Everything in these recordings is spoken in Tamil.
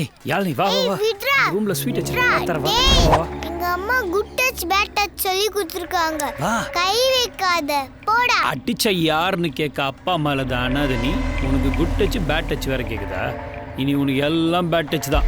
ஏய் யாழினி வா வா விட்றா. ரூம்ல ஸ்வீட் விட்றா. வச்சிருக்கேன் தர வா டேய், வா, வா. எங்க அம்மா குட் டச் பேட் டச் சொல்லி கொடுத்துருக்காங்க. வா. கை வைக்காத போடா. அடிச்ச யாருன்னு கேட்க அப்பா மேல தான் அனாத நீ. உனக்கு குட் டச் பேட் டச் வேற கேக்குதா? இனி உனக்கு எல்லாம் பேட் டச் தான்.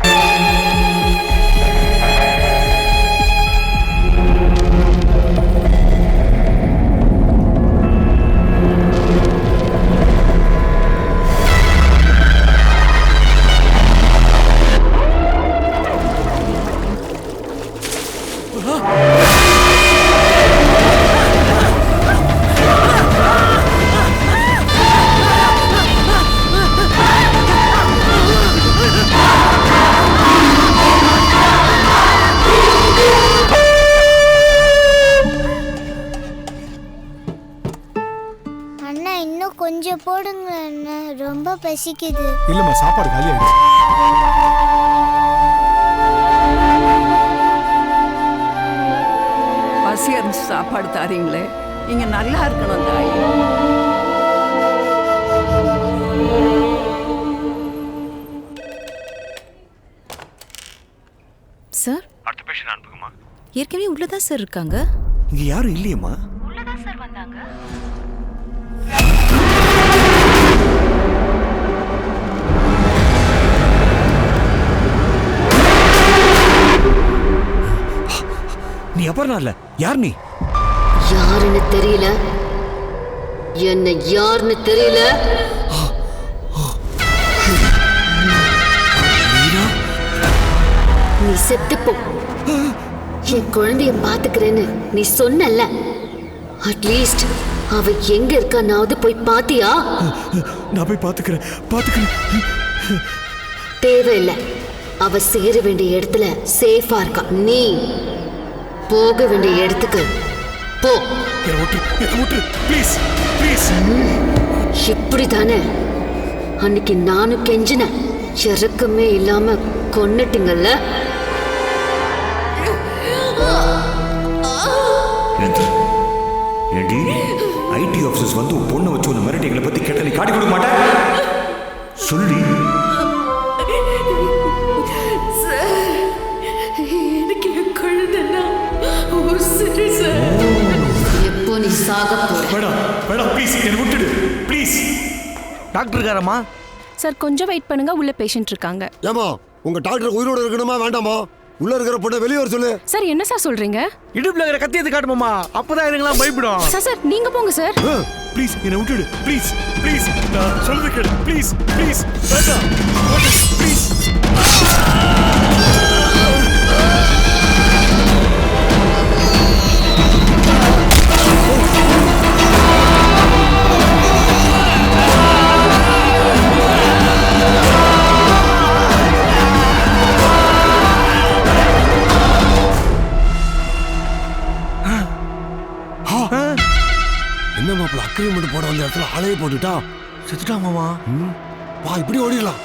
அண்ணா இன்னும் கொஞ்சம் போடுங்க அண்ணா, ரொம்ப பசிக்குது. இல்லம்மா சாப்பாடு காலி ஆயிடுச்சு. பசி அரிஞ்சு சாப்பாடு தாரீங்களே, நீங்க நல்லா இருக்கணும் தாய். சார் அடுத்த பேஷண்ட் அனுப்புங்கம்மா. ஏற்கனவே உள்ளதான் சார் இருக்காங்க. இங்க யாரும் இல்லையம்மா. உள்ளதான் சார் வந்தாங்க. நீ அபர்ணா இல்ல, யார் நீ? யாருன்னு தெரியல, என்ன யாருன்னு தெரியல. நீ செத்துப்போ. என் குழந்தைய பாத்துக்கிறேன்னு நீ சொன்னல, அட்லீஸ்ட் அவ எங்க இருக்கானாவது போய் பாத்தியா? நான் போய் பாத்துக்கிறேன். தேவையில்லை, அவ சேர வேண்டிய இடத்துல சேஃபா இருக்கா. நீ போக வேண்டிய இடத்துக்கு போ. இப்படிதானே அன்னைக்கு நானும் கெஞ்சின, இறக்கமே இல்லாம கொன்னுட்டீங்கல்ல. ஏண்டி ஐடி ஆஃபீஸர்ஸ் வந்து உன் பொண்ணை வச்சு ஒரு மிரட்டிங்களை பத்தி கேட்ட நீ காட்டி கொடுக்க மாட்டேன் சொல்லி. எப்போ நீ சாக போற? வேணாம் ப்ளீஸ் என்ன விட்டுடு ப்ளீஸ். டாக்டர் இருக்காரம்மா? சார் கொஞ்சம் வெயிட் பண்ணுங்க, உள்ள பேஷண்ட் இருக்காங்க. ஏமா உங்க டாக்டர் உயிரோட இருக்கணுமா வேண்டாமா? உள்ள இருக்கிற பொண்ணை வெளியே வர சொல்லு. சார் என்ன சார் சொல்றீங்க? இடுப்புல இருக்கிற கத்தியத்தை காட்டுமாமா, அப்பதான் இதுங்களாம் பயப்படும். சார் சார் நீங்க போங்க சார். ப்ளீஸ் என்ன விட்டுடு ப்ளீஸ் நான் சொல்றது கேளு ப்ளீஸ் வேண்டாம் ப்ளீஸ். என்ன மாப்பிள்ள அக்ரிமெண்ட் போட வந்த இடத்துல ஆளையே போட்டுட்டா? செத்துட்டான் மாமா. வா இப்படி ஓடிடலாம்.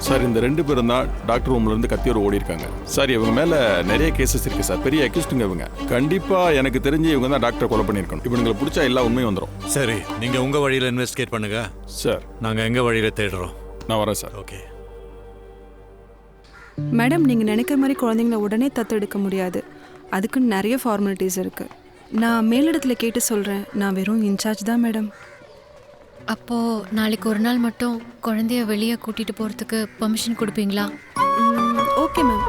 சார் இந்த 2 பேரும் தான் டாக்டர் ரூம்ல இருந்து கத்தியோட ஓடி இருக்காங்க சார். இவங்க மேல நிறைய கேசஸ் இருக்கு சார், பெரிய அக்யூஸ்டுங்க இவங்க. கண்டிப்பா எனக்கு தெரிஞ்சு இவங்க தான் டாக்டரை கொலை பண்ணியிருக்கணும். இவங்களை பிடிச்சா எல்லா உண்மையும் வந்துடும். சரி, நீங்க உங்க வழியில இன்வெஸ்டிகேட் பண்ணுங்க சார். நாங்க எங்க வழியில தேடுறோம். நான் வரேன் சார். ஓகே மேடம், நீங்கள் நினைக்கிற மாதிரி குழந்தைங்கள உடனே தத்தெடுக்க முடியாது. அதுக்குன்னு நிறைய ஃபார்மாலிட்டிஸ் இருக்குது. நான் மேலிடத்துல கேட்டு சொல்கிறேன். நான் வெறும் இன்சார்ஜ் தான் மேடம். அப்போது நாளைக்கு ஒரு நாள் மட்டும் குழந்தைய வெளியே கூட்டிகிட்டு போகிறதுக்கு பர்மிஷன் கொடுப்பீங்களா? Okay ma'am.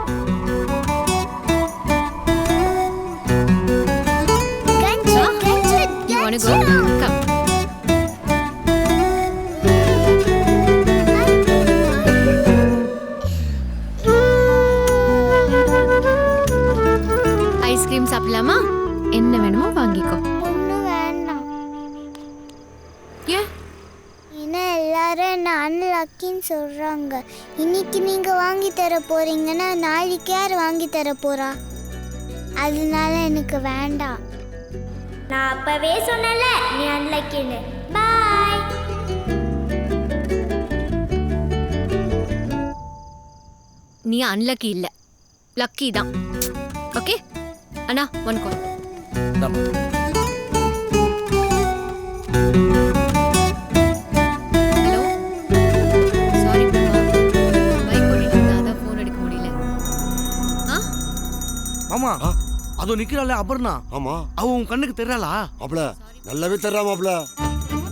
You want to go? Come. Ice cream சாப்பிடலாமா? என்ன வேணுமோ வாங்கிக்கோ. ஒன்றும் வேண்டாம். ஏன்? ஏன்னா எல்லாரும் என்ன அன்லக்கின்னு சொல்கிறாங்க. இன்னைக்கு நீங்கள் வாங்கி தர போகிறீங்கன்னா நாளைக்கு யார் வாங்கி தர போகிறா? அதனால எனக்கு வேண்டாம். நான் அப்பவே சொன்னல நீ அன்லக்கின்னு. பாய். நீ அன்லக்கி இல்ல, லக்கி தான். ஓகே அண்ணா, 1 கால். ஹலோ, சாரி பிரபா, பைக் ஓட்டிட்டு இருந்தா அதான் ஃபோன் எடுக்க முடியல. மாமா அதோ நிக்கிறாளே அபர்ணா. ஆமா, அவ உன் கண்ணுக்கு தெரியலா? மாப்ள நல்லாவே தெரியல மாப்ள.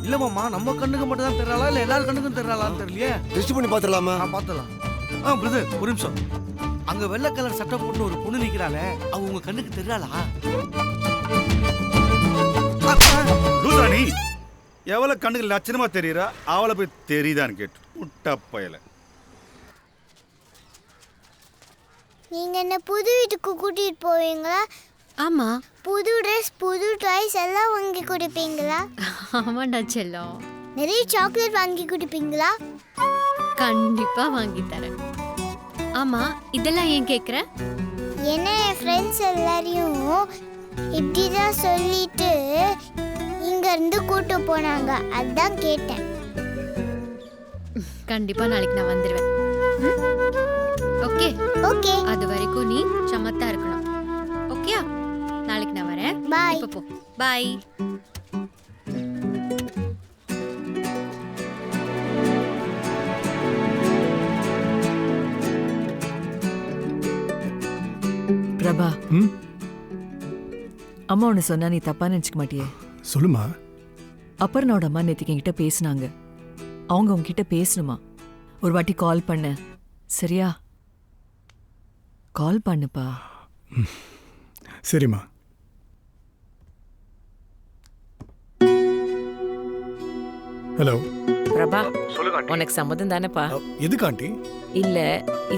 இல்ல மாமா, நம்ம கண்ணுக்கு மட்டும் தான் தெரியலா இல்ல எல்லார் கண்ணுக்கும் தெரியலான்னு தெரியலையே. டெஸ்ட் பண்ணி பாத்துடலாமா? பாத்துடலாம். பிரதர் ஒரு நிமிஷம். அங்க வெள்ளை கலர் சட்டை போட்டு ஒரு பொண்ணு நிக்கிறாளே, அவ உங்க கண்ணுக்கு தெரியலா? நீ எவ்வளவு கண்ணுக்கு லட்சணமா தெரியறா, அவளை போய் தெரியுதான்னு கேட்டு முட்டை பயல. நீங்க என்ன புது வீட்டுக்கு கூட்டிட்டு போவீங்களா? ஆமா. புது ட்ரெஸ், புது டாய்ஸ் எல்லாம் வாங்கி கொடுப்பீங்களா? ஆமாண்டா செல்லம். நிறைய சாக்லேட் வாங்கி கொடுப்பீங்களா? கண்டிப்பா வாங்கி தரேன். ஆமா, இதெல்லாம் ஏன் கேக்குற? ஏன்னா என் ஃப்ரெண்ட்ஸ் எல்லாரையும் இப்படிதான் சொல்லிட்டு இங்க இருந்து கூட்டு போனாங்க, அதான் கேட்டேன். கண்டிப்பா நாளைக்கு நான் வந்துடுவேன். Okay okay. அது வரைக்கும் நீ சமத்தா இருக்கணும். ஓகே, நாளைக்கு நான் வரேன். பாய். இப்போ போ. பாய். பிரபா, அம்மா ஒன்று சொன்னா நீ தப்பா நினைச்சுக்க மாட்டியே? சொல்லுமா. அப்பர்னோட அம்மா நேற்றுக்கு என்கிட்ட பேசினாங்க. அவங்க உங்ககிட்ட பேசணுமா? ஒரு வாட்டி கால் பண்ண, சரியா? கால் பண்ணுப்பா. சரிம்மா. ஹலோ பிரபா, உனக்கு சம்மதம் தானேப்பா? எதுக்கு ஆண்டி? இல்ல,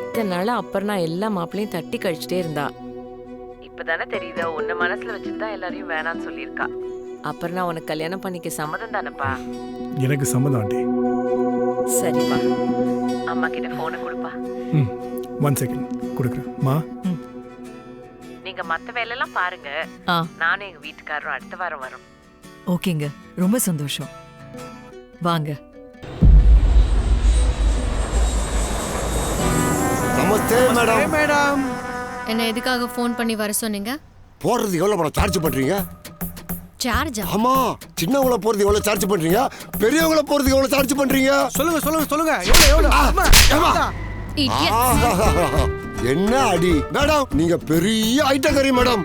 இத்தனை நாளா அப்பர்னா எல்லா மாப்பிளையும் தட்டி கழிச்சிட்டே இருந்தா. இப்பதானே தெரியுதா உன்ன மனசுல வச்சுதான் எல்லாரையும் வேணான்னு சொல்லியிருக்கா. அப்பர்னா உனக்கு கல்யாணம் பண்ணிக்க சம்மதம் தானேப்பா? எனக்கு சம்மதம் ஆண்டி. சரிப்பா, அம்மா கிட்ட போனை கொடுப்பா. 1 செகண்ட் கொடுக்குறேன். மா, நீங்க மத்த வேலையெல்லாம் பாருங்க. நானும் எங்க வீட்டுக்காரரும் அடுத்த வாரம் வரோம். ஓகேங்க, ரொம்ப சந்தோஷம். வாங்க. நமஸ்தே மேடம். மேடம், என்ன எதுக்காக ஃபோன் பண்ணி வர சொன்னீங்க? போறது எவ்வளவு பணம் சார்ஜ் பண்றீங்க? சார்ஜா? ஆமா, சின்னவங்கள போறது எவ்வளவு சார்ஜ் பண்றீங்க? பெரியவங்கள போறது எவ்வளவு சார்ஜ் பண்றீங்க? சொல்லுங்க சொல்லுங்க சொல்லுங்க. எவ்வளவு? என்ன அடி மேடம், நீங்க பெரிய ஐட்டக்காரி மேடம்.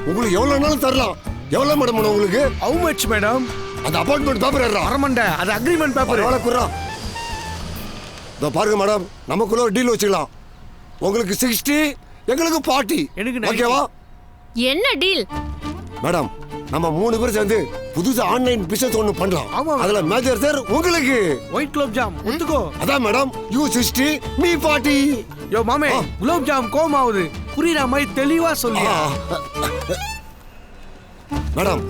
உங்களுக்கு எவ்வளவுனாலும் தரலாம். எவ்வளவு மேடம் வேணும் உங்களுக்கு? How much madam? அந்த அப்பார்ட்மெண்ட் பேப்பர் ஏறா அரமண்ட, அது அக்ரிமெண்ட் பேப்பர். எவ்வளவு குறா? இதோ பாருங்க மேடம், நமக்குள்ள ஒரு டீல் வச்சுக்கலாம். உங்களுக்கு 60, எங்களுக்கு 40. எனக்கு ஓகேவா? என்ன டீல்? மேடம், நம்ம 3 பேர் சேர்ந்து புதுசா ஆன்லைன் பிசினஸ் ஒன்னு பண்ணலாம். அதுல மேஜர் சார் உங்களுக்கு ஒயிட் குலோப் ஜாம் ஒத்துக்கோ. அதான் மேடம், you 60, me 40. யோ மாமே, குலோப் ஜாம் கோமாவுது, புரியுற மாதிரி தெளிவா சொல்லியா? மேடம்,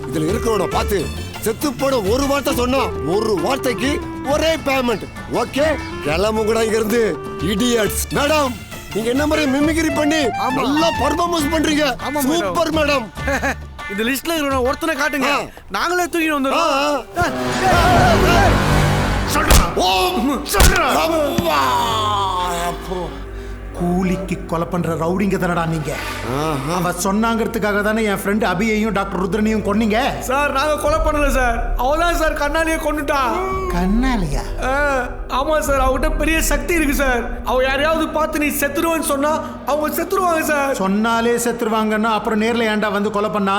இதுல இருக்கிறவன பார்த்து செத்து போட ஒரு வார்த்தை சொன்னா ஒரு வார்த்தைக்கு ஒரே பேமெண்ட். ஓகே, கிளம்பு கூட இங்க இருந்து இடியட்ஸ். மேடம், நீங்க என்ன மாதிரி மிமிக்ரி பண்ணி நல்லா பர்ஃபார்மன்ஸ் பண்றீங்க. Super madam. இந்த லிஸ்ட்ல இருக்கிற ஒருத்தனை காட்டுங்க, நாங்களே தூக்கி வந்துறோம். கூலிக்கு கொலை பண்ற ரவுடிங்க தானடா நீங்க? அவ சொன்னாங்கிறதுக்காக தானே என் ஃப்ரெண்ட் அபியையும் டாக்டர் ருத்ரனையும் கொன்னீங்க? சார், நாங்க கொலை பண்ணல சார், அவதான் சார் கண்ணாலியை கொன்னுட்டா. கண்ணாலியா? ஆமா சார், அவகிட்ட பெரிய சக்தி இருக்கு சார். அவ யாரையாவது பார்த்து நீ செத்துருவேன்னு சொன்னா அவங்க செத்துருவாங்க சார். சொன்னாலே செத்துருவாங்கன்னா அப்புறம் நேர்ல ஏன்டா வந்து கொலை பண்ணா?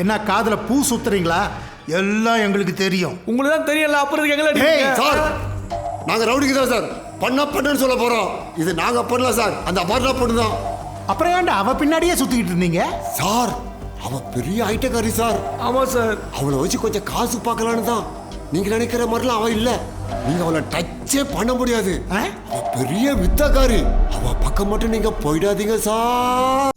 என்ன காதுல பூ சுத்துறீங்களா? எல்லாம் எங்களுக்கு தெரியும். உங்களுக்கு தான் தெரியல, அப்புறம் எங்களை சார், நாங்க ரவுடிக்கு தான் சார் பண்ணன்னு சொல்ல போறோம். இது நாங்க பண்ணல சார், அந்த அபார்ட்மெண்ட் பொண்ணு தான். அப்புறம் ஏன்டா அவ பின்னாடியே சுத்திக்கிட்டு இருந்தீங்க? சார், அவ பெரிய ஐட்டக்காரி சார். ஆமா சார், அவளை வச்சு கொஞ்சம் காசு பார்க்கலான்னு தான். நீங்க நினைக்கிற மாதிரிலாம் அவ இல்ல. நீங்க அவளை டச்சே பண்ண முடியாது. அவ பெரிய வித்தக்காரி. அவ பக்கம் மட்டும் நீங்க போயிடாதீங்க சார்.